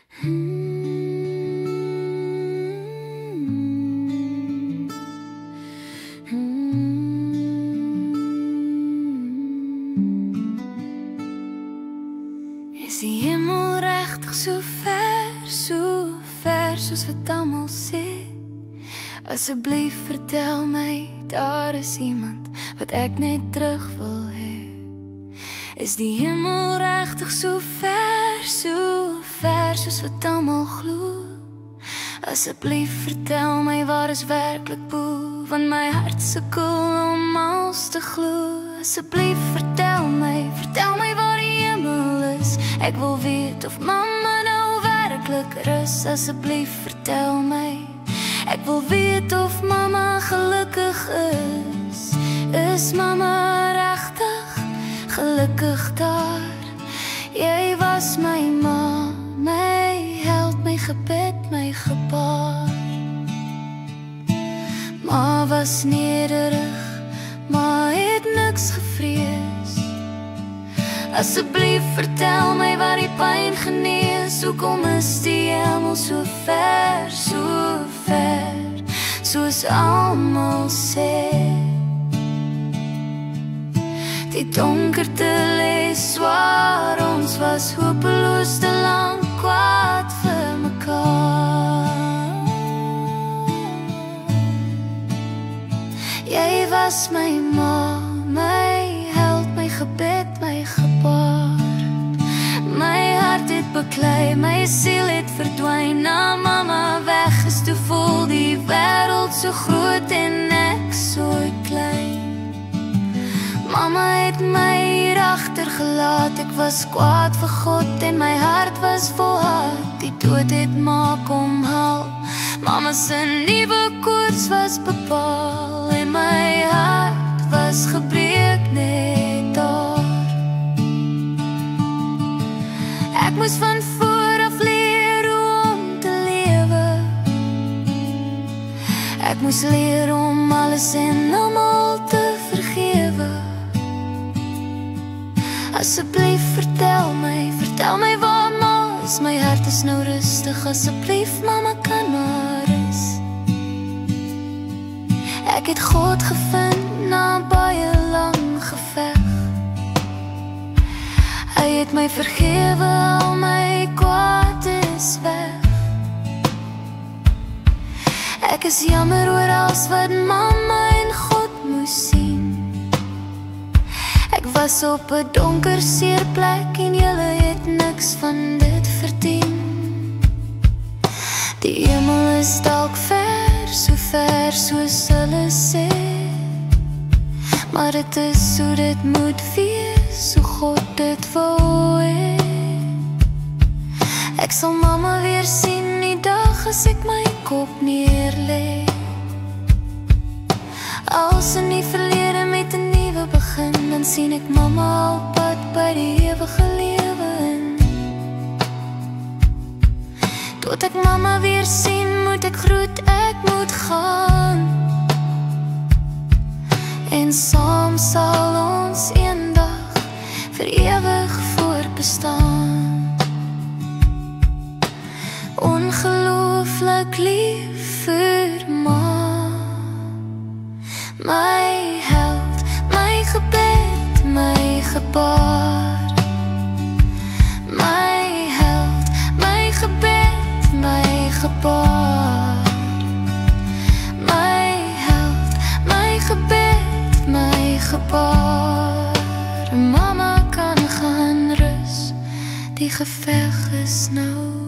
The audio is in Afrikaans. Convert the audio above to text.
Is die hemel regtig so ver soos wat almal sê? Asseblief vertel my, daar is iemand wat ek net terug wil hê. Is die hemel regtig so ver soos wat almal glo? Asseblief vertel my, waar is werklik bo? Want my hart sukkel om alles te glo. Asseblief vertel my waar die hemel is. Ek wil weet of mamma nou werklik rus. Asseblief vertel my, ek wil weet of mamma gelukkig is. Is mamma regtig gelukkig daar? Jy was my ma, my held, my gebed, my gebaar. Ma was nederig, ma het niks gevrees. Asseblief vertel my waar die pyn genees. Hoekom is die hemel so ver soos almal sê? Die donkerte lê swaar, ons was hopeloos te lank kwaad vir mekaar. Jy was my ma, my held, my gebed, my gebaar. My hart het beklei, my siel het verdwyn. Na mamma weg is, toe voel die wêreld so groot en ek so klein. Mamma het my hier agtergelaat, ek was kwaad vir God en my hart was vol haat. Die dood het ma kom haal, mamma se nuwe koers was bepaal. En my hart was gebreek net daar. Ek moes van voor af leer hoe om te lewe. Ek moes leer om alles en almal te vergewe. Asseblief vertel my waar ma is. My hart is nou rustig, asseblief mamma kan maar rus. Ek het God gevind na baie lang geveg. Hy het my vergewe, al my kwaad is weg. Ek is jammer oor alles wat mamma en God moes sien. Ek was op 'n donker seer plek en julle het niks van dit verdien. Die hemel is dalk ver soos hulle sê, maar dit is hoe dit moet wees, hoe God dit wou hê. Ek sal mamma weer sien die dag as ek my kop neerlê. Als in die verlede met 'n nuwe begin, dan sien ek mamma op pad by die ewige lewe in. Tot ek mamma weer sien, moet ek groet, ek moet gaan. En saam sal ons eendag vir ewig voortbestaan. Ongelooflik lief vir ma, my held, my gebed, my gebaar. My held, my gebed, my gebaar. My held, my gebed, my gebaar. Mama kan gaan rus, die geveg is nou